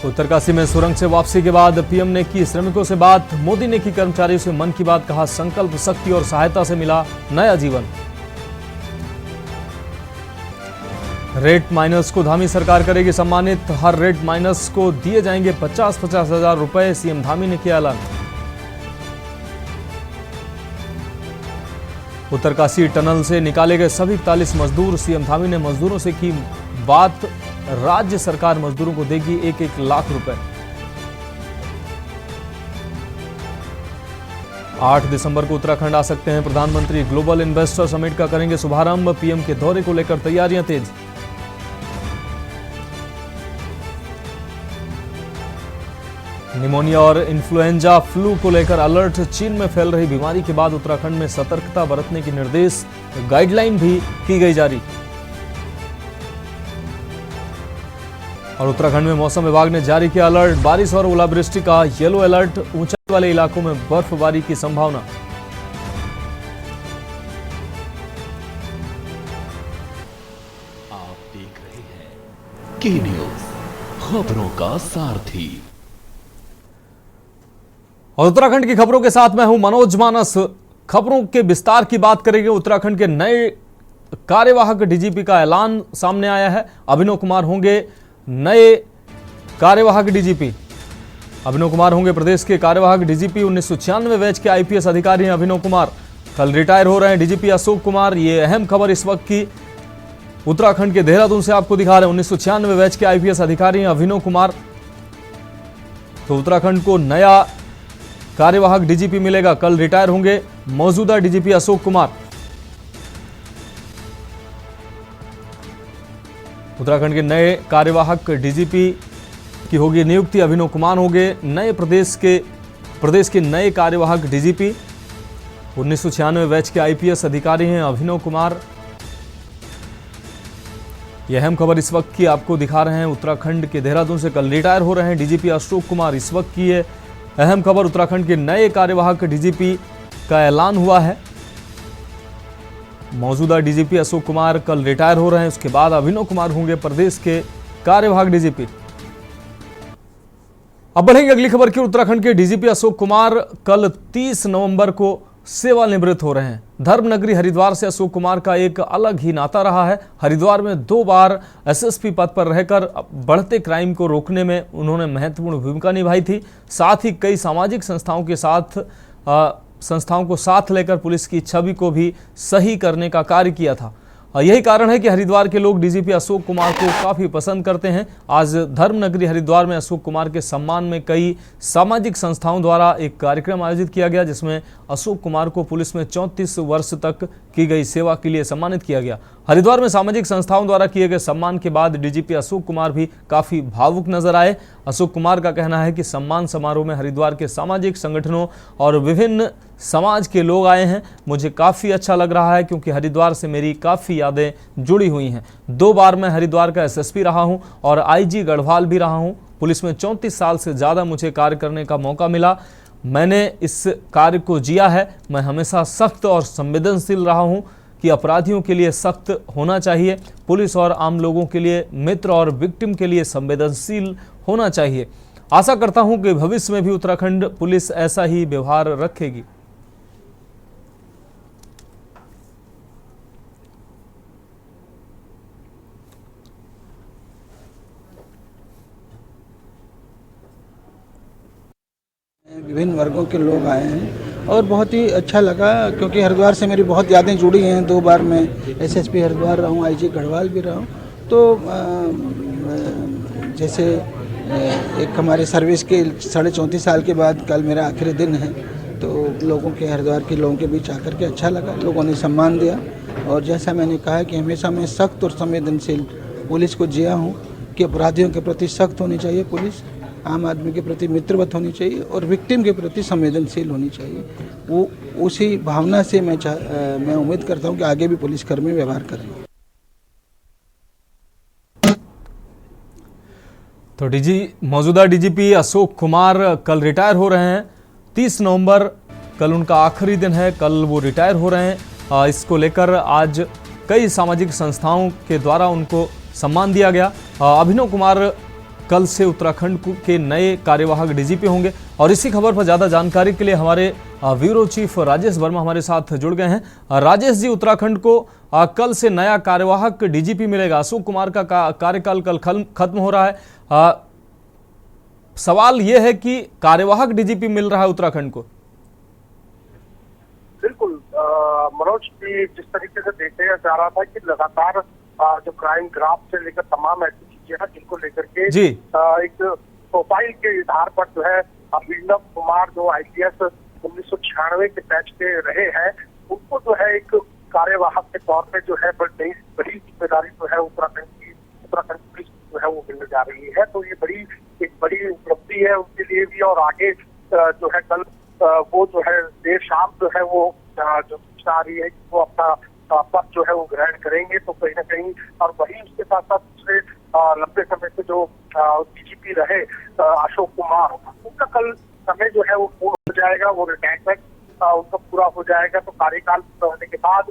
उत्तरकाशी में सुरंग से वापसी के बाद पीएम ने की श्रमिकों से बात। मोदी ने की कर्मचारियों से मन की बात। कहा संकल्प शक्ति और सहायता से मिला नया जीवन। रेट माइनस को धामी सरकार करेगी सम्मानित। हर रेट माइनस को दिए जाएंगे 50-50 हजार रुपए। सीएम धामी ने किया ऐलान। उत्तरकाशी टनल से निकाले गए सभी 41 मजदूर। सीएम धामी ने मजदूरों से की बात। राज्य सरकार मजदूरों को देगी 1-1 लाख रुपए। 8 दिसंबर को उत्तराखंड आ सकते हैं प्रधानमंत्री। ग्लोबल इन्वेस्टर समिट का करेंगे शुभारंभ। पीएम के दौरे को लेकर तैयारियां तेज। निमोनिया और इन्फ्लुएंजा फ्लू को लेकर अलर्ट। चीन में फैल रही बीमारी के बाद उत्तराखंड में सतर्कता बरतने की निर्देश। गाइडलाइन भी की गई जारी। और उत्तराखंड में मौसम विभाग ने जारी किया अलर्ट। बारिश और ओलावृष्टि का येलो अलर्ट। ऊंचाई वाले इलाकों में बर्फबारी की संभावना। आप देख रहे हैं के न्यूज, खबरों का सारथी। और उत्तराखंड की खबरों के साथ मैं हूं मनोज मानस। खबरों के विस्तार की बात करेंगे। उत्तराखंड के नए कार्यवाहक डीजीपी का ऐलान सामने आया है। अभिनव कुमार होंगे नए कार्यवाहक डीजीपी। अभिनव कुमार होंगे प्रदेश के कार्यवाहक डीजीपी। 1996 बैच के आईपीएस अधिकारी हैं अभिनव कुमार। कल रिटायर हो रहे हैं डीजीपी अशोक कुमार। ये अहम खबर इस वक्त की उत्तराखंड के देहरादून से आपको दिखा रहे हैं। 1996 बैच के आईपीएस अधिकारी हैं अभिनव कुमार। तो उत्तराखंड को नया कार्यवाहक डीजीपी मिलेगा। कल रिटायर होंगे मौजूदा डीजीपी अशोक कुमार। उत्तराखंड के नए कार्यवाहक डीजीपी की होगी नियुक्ति। अभिनव कुमार होंगे नए प्रदेश के नए कार्यवाहक डीजीपी। 1996 बैच के आईपीएस अधिकारी हैं अभिनव कुमार। यह अहम खबर इस वक्त की आपको दिखा रहे हैं। उत्तराखंड के देहरादून से कल रिटायर हो रहे हैं डीजीपी अशोक कुमार। इस वक्त की ये अहम खबर। उत्तराखंड के नए कार्यवाहक डीजीपी का ऐलान हुआ है। मौजूदा डीजीपी अशोक कुमार कल रिटायर हो रहे हैं। उसके बाद अभिनव कुमार होंगे प्रदेश के कार्यवाहक डीजीपी। अब बढ़ेंगे अगली खबर की। उत्तराखंड के डीजीपी अशोक कुमार कल 30 नवंबर को सेवानिवृत्त हो रहे हैं। धर्मनगरी हरिद्वार से अशोक कुमार का एक अलग ही नाता रहा है। हरिद्वार में 2 बार एसएसपी पद पर रहकर बढ़ते क्राइम को रोकने में उन्होंने महत्वपूर्ण भूमिका निभाई थी। साथ ही कई सामाजिक संस्थाओं को साथ लेकर पुलिस की छवि को भी सही करने का कार्य किया था। यही कारण है कि हरिद्वार के लोग डीजीपी अशोक कुमार को काफी पसंद करते हैं। आज धर्मनगरी हरिद्वार में अशोक कुमार के सम्मान में कई सामाजिक संस्थाओं द्वारा एक कार्यक्रम आयोजित किया गया, जिसमें अशोक कुमार को पुलिस में 34 वर्ष तक की गई सेवा के लिए सम्मानित किया गया। हरिद्वार में सामाजिक संस्थाओं द्वारा किए गए सम्मान के बाद डीजीपी अशोक कुमार भी काफी भावुक नजर आए। अशोक कुमार का कहना है कि सम्मान समारोह में हरिद्वार के सामाजिक संगठनों और विभिन्न समाज के लोग आए हैं। मुझे काफ़ी अच्छा लग रहा है क्योंकि हरिद्वार से मेरी काफ़ी यादें जुड़ी हुई हैं। 2 बार मैं हरिद्वार का एसएसपी रहा हूं और आईजी गढ़वाल भी रहा हूं। पुलिस में 34 साल से ज़्यादा मुझे कार्य करने का मौका मिला। मैंने इस कार्य को जिया है। मैं हमेशा सख्त और संवेदनशील रहा हूं कि अपराधियों के लिए सख्त होना चाहिए, पुलिस और आम लोगों के लिए मित्र और विक्टिम के लिए संवेदनशील होना चाहिए। आशा करता हूं कि भविष्य में भी उत्तराखंड पुलिस ऐसा ही व्यवहार रखेगी। विभिन्न वर्गों के लोग आए हैं और बहुत ही अच्छा लगा क्योंकि हरिद्वार से मेरी बहुत यादें जुड़ी हैं। 2 बार मैं एसएसपी हरिद्वार रहा हूँ, आईजी गढ़वाल भी रहा हूँ। तो जैसे एक हमारे सर्विस के 34.5 साल के बाद कल मेरा आखिरी दिन है, तो लोगों के हरिद्वार के लोगों के बीच आकर के अच्छा लगा। लोगों ने सम्मान दिया और जैसा मैंने कहा कि हमेशा मैं सख्त और संवेदनशील पुलिस को जिया हूँ कि अपराधियों के प्रति सख्त होनी चाहिए पुलिस, आम आदमी के प्रति मित्रवत होनी चाहिए और विक्टिम के प्रति संवेदनशील होनी चाहिए। वो उसी भावना से मैं उम्मीद करता हूं कि आगे भी पुलिसकर्मी व्यवहार करें। तो मौजूदा डीजीपी अशोक कुमार कल रिटायर हो रहे हैं। 30 नवंबर कल उनका आखिरी दिन है। कल वो रिटायर हो रहे हैं। इसको लेकर आज कई सामाजिक संस्थाओं के द्वारा उनको सम्मान दिया गया। अभिनव कुमार कल से उत्तराखंड के नए कार्यवाहक डीजीपी होंगे। और इसी खबर पर ज्यादा जानकारी के लिए हमारे ब्यूरो चीफ राजेश वर्मा हमारे साथ जुड़ गए हैं। राजेश जी, उत्तराखंड को कल से नया कार्यवाहक डीजीपी मिलेगा। अशोक कुमार का कार्यकाल कल खत्म हो रहा है। सवाल यह है कि कार्यवाहक डीजीपी मिल रहा है उत्तराखंड को। बिल्कुल मनोज जी, जिस तरीके से देखा जा रहा था कि लगातार जो क्राइम ग्राफ से लेकर तमाम ऐसी चीजें हैं जिनको लेकर के एक प्रोफाइल के आधार पर जो है अभिनव कुमार जो IPS 1996 के बैच के रहे हैं, उनको जो है एक कार्यवाहक के तौर पे जो है बड़ी जिम्मेदारी जो है उत्तराखंड पुलिस जो है वो मिलने जा रही है। तो ये एक बड़ी उपलब्धि है उनके लिए भी। और आगे जो है कल वो जो है देर शाम जो है वो जो सूचना आ रही है कि वो अपना पद जो है वो ग्रहण करेंगे। तो कहीं ना कहीं और वही उसके साथ साथ दूसरे लंबे समय से जो DGP रहे अशोक कुमार, उनका कल समय जो है वो पूर्ण हो जाएगा, वो रिटायरमेंट उनका पूरा हो जाएगा। तो कार्यकाल पूरा होने के बाद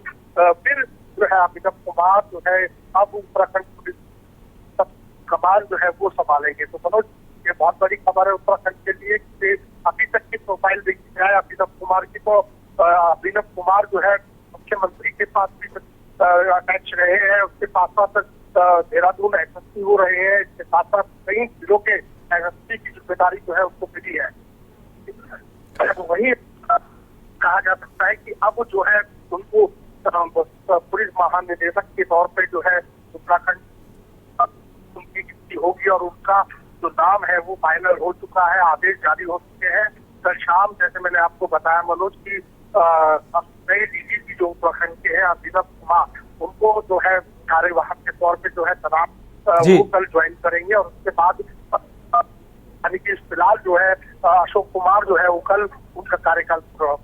फिर जो है अभिनव कुमार जो है अब उत्तराखंड पुलिस कमान जो है वो संभालेंगे। तो मनोज, ये बहुत बड़ी खबर है उत्तराखंड के लिए कि अभी तक की प्रोफाइल देखी जाए अभिनव कुमार की, तो अभिनव कुमार जो है मुख्यमंत्री के पास भी अटैच रहे हैं, उसके साथ साथ देहरादून SSP हो रहे हैं, इसके साथ साथ कई जिलों के SSP की जिम्मेदारी जो है उसको मिली है। तो वही कहा जा सकता है कि अब जो है उनको पुलिस महानिदेशक के तौर पे जो है उत्तराखंड उनकी गिनती होगी और उनका जो नाम है वो फाइनल हो चुका है, आदेश जारी हो चुके हैं। कल शाम जैसे मैंने आपको बताया मनोज की नए DGP जो उत्तराखंड के हैं अभिनव कुमार, उनको जो है कार्यवाहक के तौर पे जो है तनाव वो कल ज्वाइन करेंगे। और उसके बाद यानी कि फिलहाल जो है अशोक कुमार जो है वो कल उनका कार्यकाल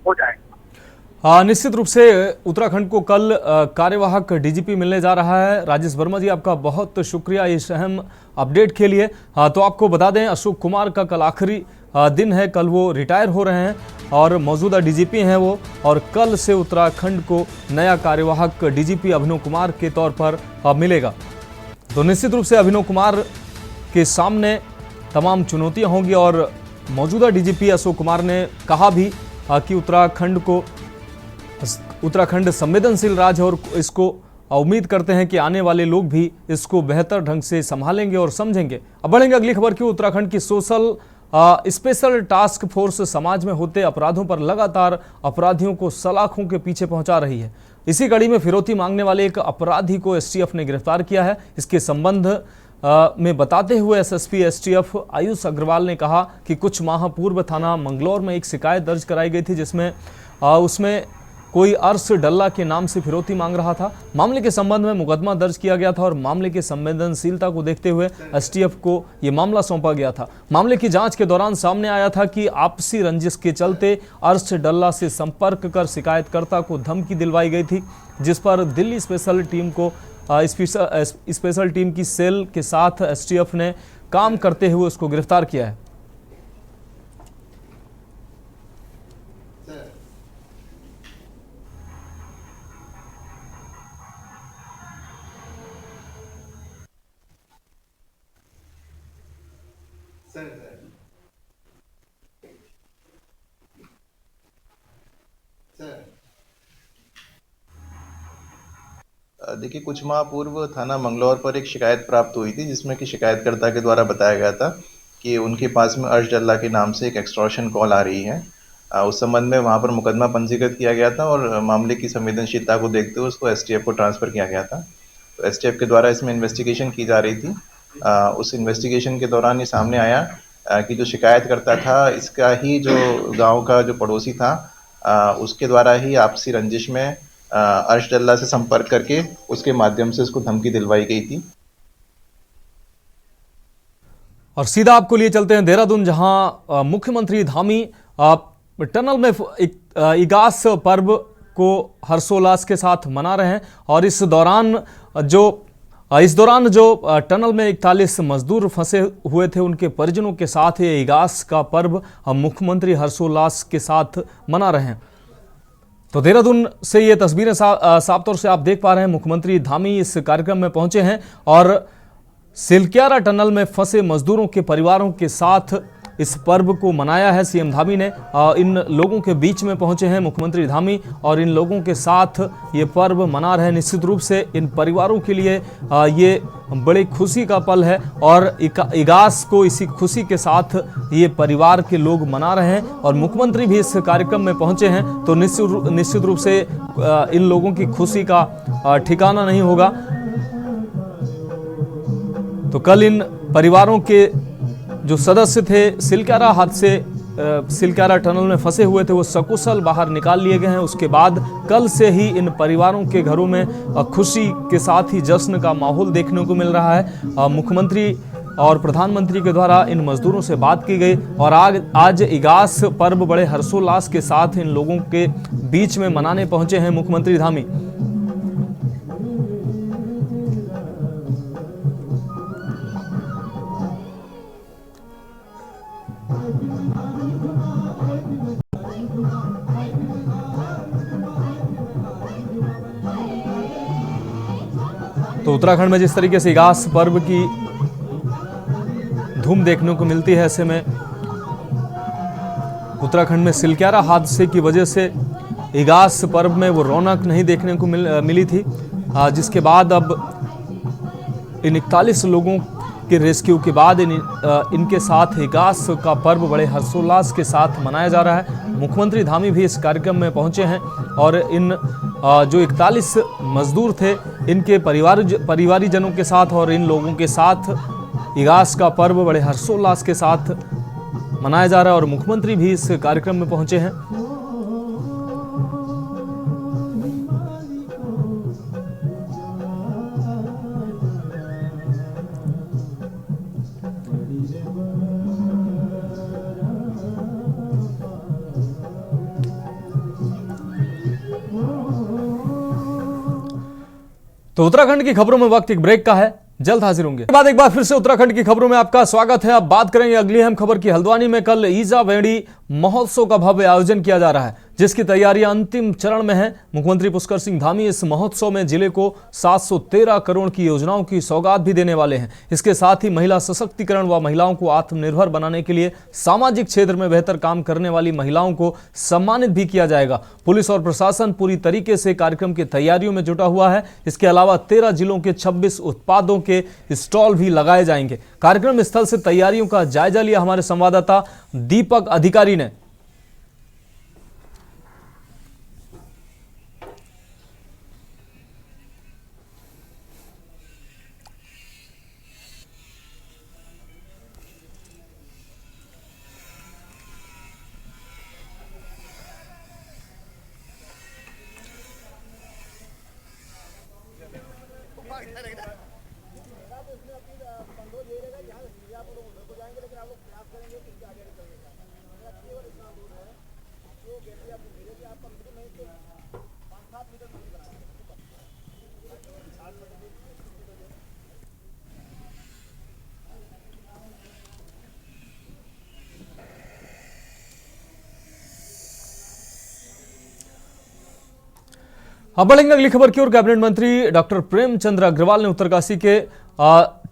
हो जाएगा। निश्चित रूप से उत्तराखंड को कल कार्यवाहक डीजीपी मिलने जा रहा है। राजेश वर्मा जी, आपका बहुत शुक्रिया इस अहम अपडेट के लिए। तो आपको बता दें, अशोक कुमार का कल आखिरी दिन है, कल वो रिटायर हो रहे हैं और मौजूदा डीजीपी हैं वो। और कल से उत्तराखंड को नया कार्यवाहक डीजीपी अभिनव कुमार के तौर पर मिलेगा। तो निश्चित रूप से अभिनव कुमार के सामने तमाम चुनौतियां होंगी। और मौजूदा डीजीपी अशोक कुमार ने कहा भी कि उत्तराखंड संवेदनशील राज्य और इसको उम्मीद करते हैं कि आने वाले लोग भी इसको बेहतर ढंग से संभालेंगे और समझेंगे। अब बढ़ेंगे अगली खबर की। उत्तराखंड की स्पेशल टास्क फोर्स समाज में होते अपराधों पर लगातार अपराधियों को सलाखों के पीछे पहुंचा रही है। इसी कड़ी में फिरौती मांगने वाले एक अपराधी को STF ने गिरफ्तार किया है। इसके संबंध में बताते हुए SSP STF आयुष अग्रवाल ने कहा कि कुछ माह पूर्व थाना मंगलौर में एक शिकायत दर्ज कराई गई थी, जिसमें उसमें कोई अर्श डल्ला के नाम से फिरौती मांग रहा था। मामले के संबंध में मुकदमा दर्ज किया गया था और मामले की संवेदनशीलता को देखते हुए STF को यह मामला सौंपा गया था। मामले की जांच के दौरान सामने आया था कि आपसी रंजिश के चलते अर्श डल्ला से संपर्क कर शिकायतकर्ता को धमकी दिलवाई गई थी, जिस पर दिल्ली स्पेशल टीम की सेल के साथ STF ने काम करते हुए उसको गिरफ्तार किया है। देखिए, कुछ माह पूर्व थाना मंगलौर पर एक शिकायत प्राप्त हुई थी, जिसमें कि शिकायतकर्ता के द्वारा बताया गया था कि उनके पास में अर्श डल्ला के नाम से एक एक्सटॉर्शन कॉल आ रही है। उस संबंध में वहां पर मुकदमा पंजीकृत किया गया था और मामले की संवेदनशीलता को देखते हुए उसको STF को ट्रांसफ़र किया गया था। तो STF के द्वारा इसमें इन्वेस्टिगेशन की जा रही थी। उस इन्वेस्टिगेशन के दौरान ये सामने आया कि जो शिकायतकर्ता था, इसका ही जो गाँव का जो पड़ोसी था, उसके द्वारा ही आपसी रंजिश में अर्श डल्ला से संपर्क करके उसके माध्यम से उसको धमकी दिलवाई गई थी। और सीधा आपको लिए चलते हैं देहरादून, जहां मुख्यमंत्री धामी टनल में इगास पर्व को हर्षोल्लास के साथ मना रहे हैं। और इस दौरान जो टनल में 41 मजदूर फंसे हुए थे, उनके परिजनों के साथ ये इगास का पर्व मुख्यमंत्री हर्षोल्लास के साथ मना रहे हैं। तो देहरादून से ये तस्वीरें साफ तौर से आप देख पा रहे हैं। मुख्यमंत्री धामी इस कार्यक्रम में पहुंचे हैं और सिलक्यारा टनल में फंसे मजदूरों के परिवारों के साथ इस पर्व को मनाया है। सीएम धामी ने इन लोगों के बीच में पहुंचे हैं मुख्यमंत्री धामी और इन लोगों के साथ ये पर्व मना रहे हैं। निश्चित रूप से इन परिवारों के लिए ये बड़ी खुशी का पल है और इगास को इसी खुशी के साथ ये परिवार के लोग मना रहे हैं और मुख्यमंत्री भी इस कार्यक्रम में पहुंचे हैं। तो निश्चित रूप से इन लोगों की खुशी का ठिकाना नहीं होगा। तो कल इन परिवारों के जो सदस्य थे सिलक्यारा हादसे सिलक्यारा टनल में फंसे हुए थे वो सकुशल बाहर निकाल लिए गए हैं। उसके बाद कल से ही इन परिवारों के घरों में खुशी के साथ ही जश्न का माहौल देखने को मिल रहा है। मुख्यमंत्री और प्रधानमंत्री के द्वारा इन मजदूरों से बात की गई और आज इगास पर्व बड़े हर्षोल्लास के साथ इन लोगों के बीच में मनाने पहुंचे हैं मुख्यमंत्री धामी। तो उत्तराखंड में जिस तरीके से इगास पर्व की धूम देखने को मिलती है, ऐसे में उत्तराखंड में सिलक्यारा हादसे की वजह से इगास पर्व में वो रौनक नहीं देखने को मिली थी, जिसके बाद अब इन 41 लोगों के रेस्क्यू के बाद इनके साथ इगास का पर्व बड़े हर्षोल्लास के साथ मनाया जा रहा है। मुख्यमंत्री धामी भी इस कार्यक्रम में पहुंचे हैं और इन जो 41 मजदूर थे इनके परिवारीजनों के साथ और इन लोगों के साथ इगास का पर्व बड़े हर्षोल्लास के साथ मनाया जा रहा है और मुख्यमंत्री भी इस कार्यक्रम में पहुंचे हैं। तो उत्तराखंड की खबरों में वक्त एक ब्रेक का है, जल्द हाजिर होंगे। बाद एक बार फिर से उत्तराखंड की खबरों में आपका स्वागत है। अब बात करेंगे अगली अहम खबर की। हल्द्वानी में कल ईजा वेणी महोत्सव का भव्य आयोजन किया जा रहा है, जिसकी तैयारियां अंतिम चरण में है। मुख्यमंत्री पुष्कर सिंह धामी इस महोत्सव में जिले को 713 करोड़ की योजनाओं की सौगात भी देने वाले हैं। इसके साथ ही महिला सशक्तिकरण व महिलाओं को आत्मनिर्भर बनाने के लिए सामाजिक क्षेत्र में बेहतर काम करने वाली महिलाओं को सम्मानित भी किया जाएगा। पुलिस और प्रशासन पूरी तरीके से कार्यक्रम की तैयारियों में जुटा हुआ है। इसके अलावा 13 जिलों के 26 उत्पादों के स्टॉल भी लगाए जाएंगे। कार्यक्रम स्थल से तैयारियों का जायजा लिया हमारे संवाददाता दीपक अधिकारी ने। अब बढ़ेंगे अगली खबर की ओर। कैबिनेट मंत्री डॉक्टर प्रेमचंद अग्रवाल ने उत्तरकाशी के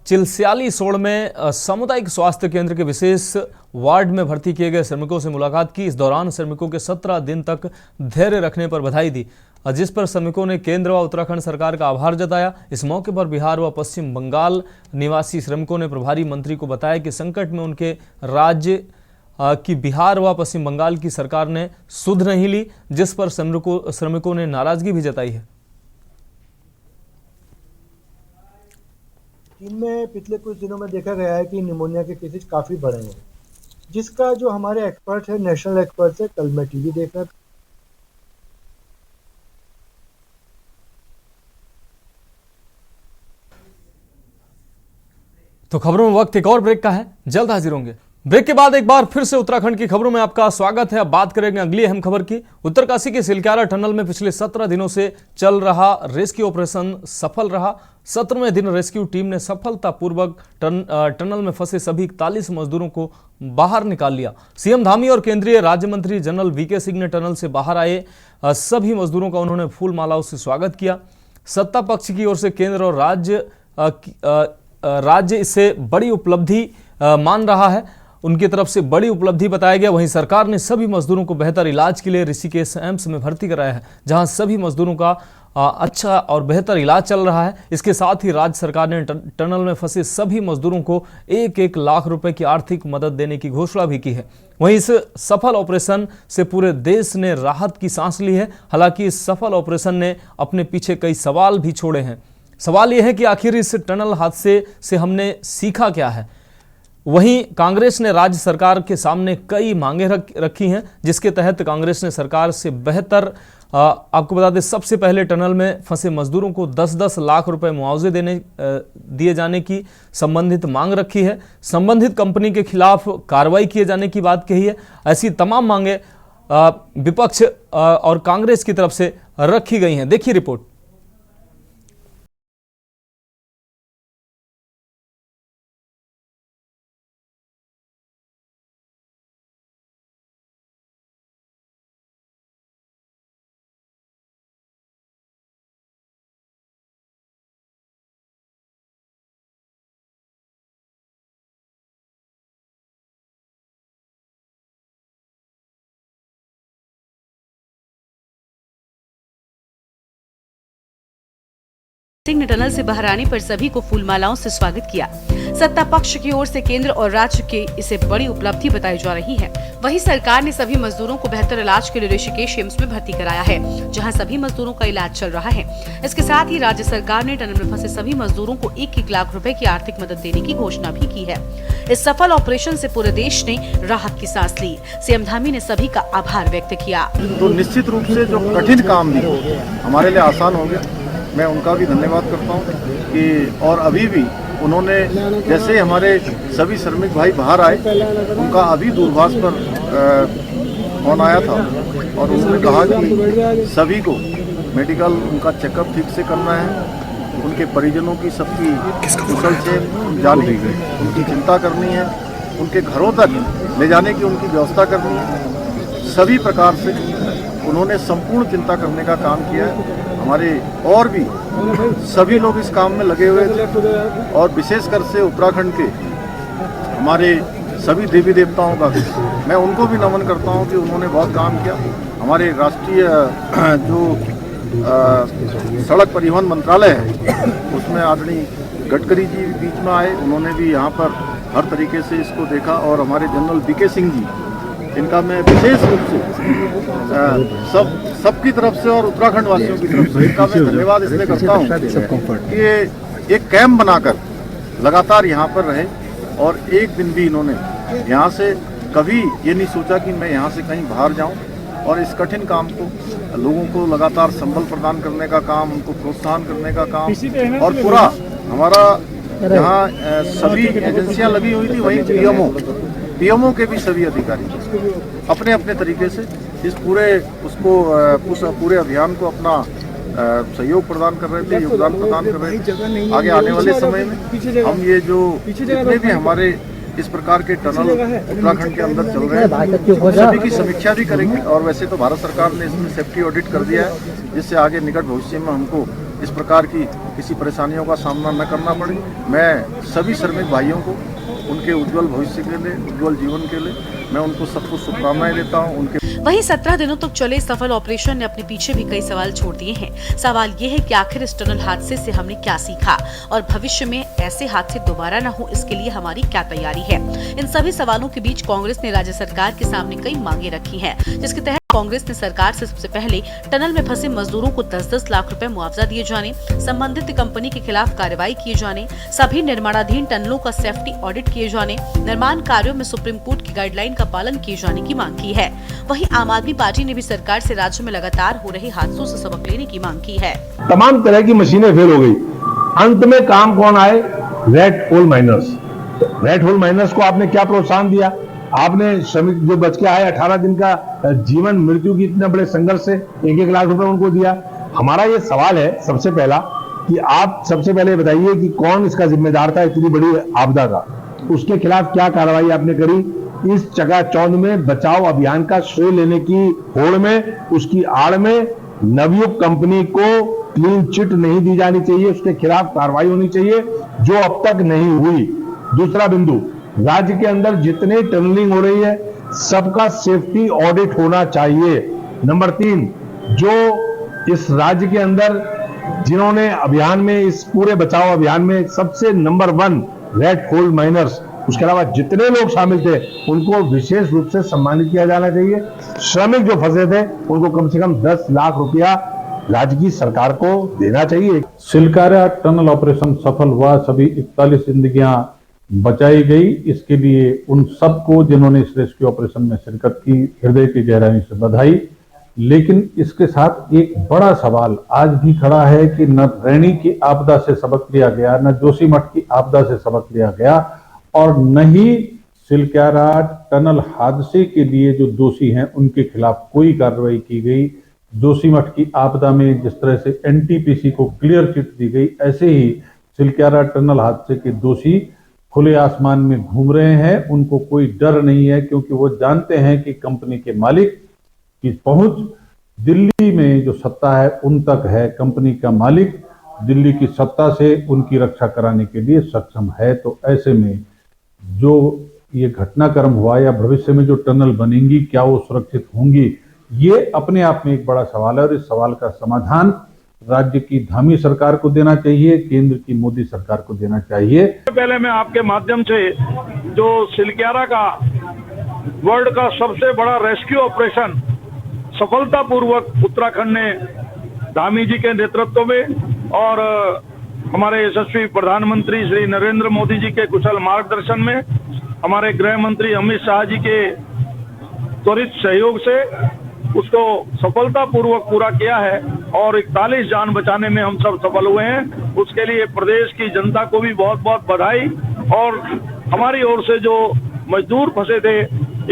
चिलसियाली सोड़ में सामुदायिक स्वास्थ्य केंद्र के विशेष वार्ड में भर्ती किए गए श्रमिकों से मुलाकात की। इस दौरान श्रमिकों के 17 दिन तक धैर्य रखने पर बधाई दी, जिस पर श्रमिकों ने केंद्र व उत्तराखंड सरकार का आभार जताया। इस मौके पर बिहार व पश्चिम बंगाल निवासी श्रमिकों ने प्रभारी मंत्री को बताया कि संकट में उनके राज्य कि बिहार व पश्चिम बंगाल की सरकार ने सुध नहीं ली, जिस पर श्रमिकों ने नाराजगी भी जताई है। चीन में पिछले कुछ दिनों में देखा गया है कि निमोनिया के केसेस काफी बढ़े हैं, जिसका जो हमारे एक्सपर्ट है, नेशनल एक्सपर्ट है, कल मैं टीवी देख रहा था। तो खबरों में वक्त एक और ब्रेक का है, जल्द हाजिर होंगे। ब्रेक के बाद एक बार फिर से उत्तराखंड की खबरों में आपका स्वागत है। अब बात करेंगे अगली अहम खबर की। उत्तरकाशी के सिलक्यारा टनल में पिछले 17 दिनों से चल रहा रेस्क्यू ऑपरेशन सफल रहा। 17वें दिन रेस्क्यू टीम ने सफलतापूर्वक टनल में फंसे सभी 41 मजदूरों को बाहर निकाल लिया। सीएम धामी और केंद्रीय राज्य मंत्री जनरल वीके सिंह ने टनल से बाहर आए सभी मजदूरों का उन्होंने फूल मालाओं से स्वागत किया। सत्ता पक्ष की ओर से केंद्र और राज्य राज्य इसे बड़ी उपलब्धि मान रहा है, उनकी तरफ से बड़ी उपलब्धि बताया गया। वहीं सरकार ने सभी मजदूरों को बेहतर इलाज के लिए ऋषिकेश एम्स में भर्ती कराया है, जहां सभी मजदूरों का अच्छा और बेहतर इलाज चल रहा है। इसके साथ ही राज्य सरकार ने टनल में फंसे सभी मजदूरों को 1-1 लाख रुपए की आर्थिक मदद देने की घोषणा भी की है। वहीं इस सफल ऑपरेशन से पूरे देश ने राहत की सांस ली है। हालांकि इस सफल ऑपरेशन ने अपने पीछे कई सवाल भी छोड़े हैं। सवाल यह है कि आखिर इस टनल हादसे से हमने सीखा क्या है। वहीं कांग्रेस ने राज्य सरकार के सामने कई मांगे रखी हैं, जिसके तहत कांग्रेस ने सरकार से बेहतर, आपको बता दें, सबसे पहले टनल में फंसे मजदूरों को 10-10 लाख रुपए मुआवजे दिए जाने की संबंधित मांग रखी है। संबंधित कंपनी के खिलाफ कार्रवाई किए जाने की बात कही है। ऐसी तमाम मांगे विपक्ष और कांग्रेस की तरफ से रखी गई हैं। देखिए रिपोर्ट। सिंह ने टनल से बाहर आने पर सभी को फूलमालाओं से स्वागत किया। सत्ता पक्ष की ओर से केंद्र और राज्य के इसे बड़ी उपलब्धि बताई जा रही है। वहीं सरकार ने सभी मजदूरों को बेहतर इलाज के लिए ऋषिकेश एम्स में भर्ती कराया है, जहां सभी मजदूरों का इलाज चल रहा है। इसके साथ ही राज्य सरकार ने टनल में फंसे सभी मजदूरों को 1-1 लाख रुपए की आर्थिक मदद देने की घोषणा भी की है। इस सफल ऑपरेशन से पूरे देश ने राहत की सांस ली। सीएम धामी ने सभी का आभार व्यक्त किया। तो निश्चित रूप से जो कठिन काम भी हमारे लिए आसान हो गया, मैं उनका भी धन्यवाद करता हूँ कि और अभी भी उन्होंने, जैसे हमारे सभी श्रमिक भाई बाहर आए, उनका अभी दूरभाष पर फोन आया था और उन्होंने कहा कि सभी को मेडिकल उनका चेकअप ठीक से करना है, उनके परिजनों की सबकी कुशल से जानी, उनकी चिंता करनी है, उनके घरों तक ले जाने की उनकी व्यवस्था करनी है। सभी प्रकार से उन्होंने संपूर्ण चिंता करने का काम किया है। हमारे और भी सभी लोग इस काम में लगे हुए थे और विशेषकर से उत्तराखंड के हमारे सभी देवी देवताओं का मैं उनको भी नमन करता हूं कि उन्होंने बहुत काम किया। हमारे राष्ट्रीय जो सड़क परिवहन मंत्रालय है, उसमें आदरणीय गडकरी जी बीच में आए, उन्होंने भी यहाँ पर हर तरीके से इसको देखा। और हमारे जनरल बीके सिंह जी, इनका मैं विशेष रूप से सबकी तरफ से और उत्तराखंड वासियों की तरफ से इनका मैं धन्यवाद इसलिए करता हूँ कि एक कैंप बनाकर लगातार यहाँ पर रहे और एक दिन भी इन्होंने यहाँ से कभी ये नहीं सोचा कि मैं यहाँ से कहीं बाहर जाऊँ, और इस कठिन काम को लोगों को लगातार संबल प्रदान करने का काम, उनको प्रोत्साहन करने का काम, और पूरा हमारा जहाँ सभी एजेंसियाँ लगी हुई थी, वहीं पीएमओ के भी सभी अधिकारी अपने अपने तरीके से इस पूरे अभियान को अपना सहयोग प्रदान कर रहे थे, योगदान प्रदान कर रहे थे। आगे आने वाले समय में हम ये जो जितने भी हमारे इस प्रकार के टनल उत्तराखंड के अंदर चल रहे हैं, सभी की समीक्षा भी करेंगे। और वैसे तो भारत सरकार ने इसमें सेफ्टी ऑडिट कर दिया है, जिससे आगे निकट भविष्य में हमको इस प्रकार की किसी परेशानियों का सामना न करना पड़े। मैं सभी श्रमिक भाइयों को उनके उज्जवल भविष्य के लिए, उज्जवल जीवन के लिए मैं उनको सबको शुभकामनाएं देता हूं। उनके वहीं 17 दिनों तक चले सफल ऑपरेशन ने अपने पीछे भी कई सवाल छोड़ दिए हैं। सवाल ये है कि आखिर इस टनल हादसे से हमने क्या सीखा और भविष्य में ऐसे हादसे दोबारा न हो, इसके लिए हमारी क्या तैयारी है। इन सभी सवालों के बीच कांग्रेस ने राज्य सरकार के सामने कई मांगे रखी हैं, जिसके तहत कांग्रेस ने सरकार से सबसे पहले टनल में फंसे मजदूरों को 10-10 लाख रुपए मुआवजा दिए जाने, संबंधित कंपनी के खिलाफ कार्रवाई किए जाने, सभी निर्माणाधीन टनलों का सेफ्टी ऑडिट किए जाने, निर्माण कार्यों में सुप्रीम कोर्ट की गाइडलाइन का पालन किए जाने की मांग की है। वहीं आम आदमी पार्टी ने भी सरकार से राज्य में लगातार हो रहे हादसों से सबक लेने की मांग की है। तमाम तरह की मशीनें फेल हो गई, अंत में काम कौन आए? Red hole miners. Red hole miners को आपने क्या प्रोत्साहन दिया? आपने श्रमिक जो बच के आए 18 दिन का जीवन मृत्यु की इतने बड़े संघर्ष से 1-1 लाख रुपए उनको दिया। हमारा ये सवाल है सबसे पहला कि आप सबसे पहले बताइए कि कौन इसका जिम्मेदार था इतनी बड़ी आपदा का, उसके खिलाफ क्या कार्रवाई आपने करी? इस चकाचौंध में बचाव अभियान का श्रेय लेने की होड़ में, उसकी आड़ में नवयुक्त कंपनी को क्लीन चिट नहीं दी जानी चाहिए, उसके खिलाफ कार्रवाई होनी चाहिए। जो अब तक नहीं हुई। दूसरा बिंदु, राज्य के अंदर जितने टनलिंग हो रही है सबका सेफ्टी ऑडिट होना चाहिए। नंबर 3, जो इस राज्य के अंदर जिन्होंने अभियान में, इस पूरे बचाव अभियान में सबसे नंबर 1 रेड कोल माइनर्स, उसके अलावा जितने लोग शामिल थे उनको विशेष रूप से सम्मानित किया जाना चाहिए। श्रमिक जो फंसे थे उनको कम से कम 10 लाख रुपया राज्य की सरकार को देना चाहिए। सिलकारा टनल ऑपरेशन सफल हुआ, सभी 41 जिंदगियां बचाई गई। इसके लिए उन सबको जिन्होंने इस रेस्क्यू ऑपरेशन में शिरकत की, हृदय की गहराई से बधाई। लेकिन इसके साथ एक बड़ा सवाल आज भी खड़ा है कि न रैणी की आपदा से सबक लिया गया, न जोशीमठ की आपदा से सबक लिया गया, और न ही सिलकारा टनल हादसे के लिए जो दोषी हैं उनके खिलाफ कोई कार्रवाई की गई। जोशीमठ की आपदा में जिस तरह से एनटीपीसी को क्लियर चिट दी गई, ऐसे ही सिलकारा टनल हादसे के दोषी खुले आसमान में घूम रहे हैं। उनको कोई डर नहीं है, क्योंकि वो जानते हैं कि कंपनी के मालिक की पहुंच दिल्ली में जो सत्ता है उन तक है। कंपनी का मालिक दिल्ली की सत्ता से उनकी रक्षा कराने के लिए सक्षम है। तो ऐसे में जो ये घटनाक्रम हुआ या भविष्य में जो टनल बनेंगी, क्या वो सुरक्षित होंगी, ये अपने आप में एक बड़ा सवाल है। और इस सवाल का समाधान राज्य की धामी सरकार को देना चाहिए, केंद्र की मोदी सरकार को देना चाहिए। पहले मैं आपके माध्यम से जो सिलकारा का वर्ल्ड का सबसे बड़ा रेस्क्यू ऑपरेशन सफलतापूर्वक उत्तराखंड ने धामी जी के नेतृत्व में और हमारे यशस्वी प्रधानमंत्री श्री नरेंद्र मोदी जी के कुशल मार्गदर्शन में, हमारे गृह मंत्री अमित शाह जी के त्वरित सहयोग से उसको सफलतापूर्वक पूरा किया है और 41 जान बचाने में हम सब सफल हुए हैं। उसके लिए प्रदेश की जनता को भी बहुत बहुत बधाई, और हमारी ओर से जो मजदूर फंसे थे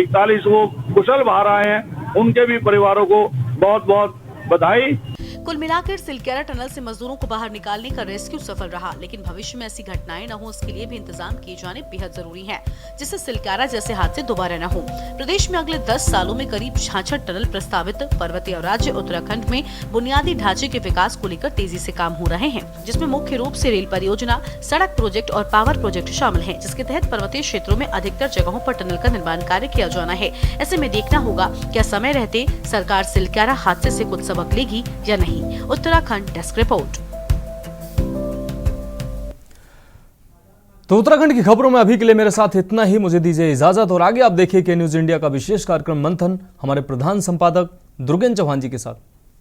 41 वो कुशल बाहर आए हैं, उनके भी परिवारों को बहुत बहुत बधाई। कुल मिलाकर सिलकारा टनल से मजदूरों को बाहर निकालने का रेस्क्यू सफल रहा, लेकिन भविष्य में ऐसी घटनाएं न हो इसके लिए भी इंतजाम किए जाने बेहद जरूरी हैं, जिससे सिलकारा जैसे हादसे दोबारा न हो। प्रदेश में अगले 10 सालों में करीब 66 टनल प्रस्तावित। पर्वतीय राज्य उत्तराखंड में बुनियादी ढांचे के विकास को लेकर तेजी से काम हो रहे हैं, जिसमें मुख्य रूप से रेल परियोजना, सड़क प्रोजेक्ट और पावर प्रोजेक्ट शामिल है, जिसके तहत पर्वतीय क्षेत्रों में अधिकतर जगहों पर टनल का निर्माण कार्य किया जाना है। ऐसे में देखना होगा क्या समय रहते सरकार सिलकारा हादसे से कुछ सबक लेगी या नहीं। Uttarakhand desk report. तो उत्तराखंड की खबरों में अभी के लिए मेरे साथ इतना ही। मुझे दीजिए इजाजत और आगे आप देखिए के न्यूज इंडिया का विशेष कार्यक्रम मंथन हमारे प्रधान संपादक दुर्गेन चौहान जी के साथ।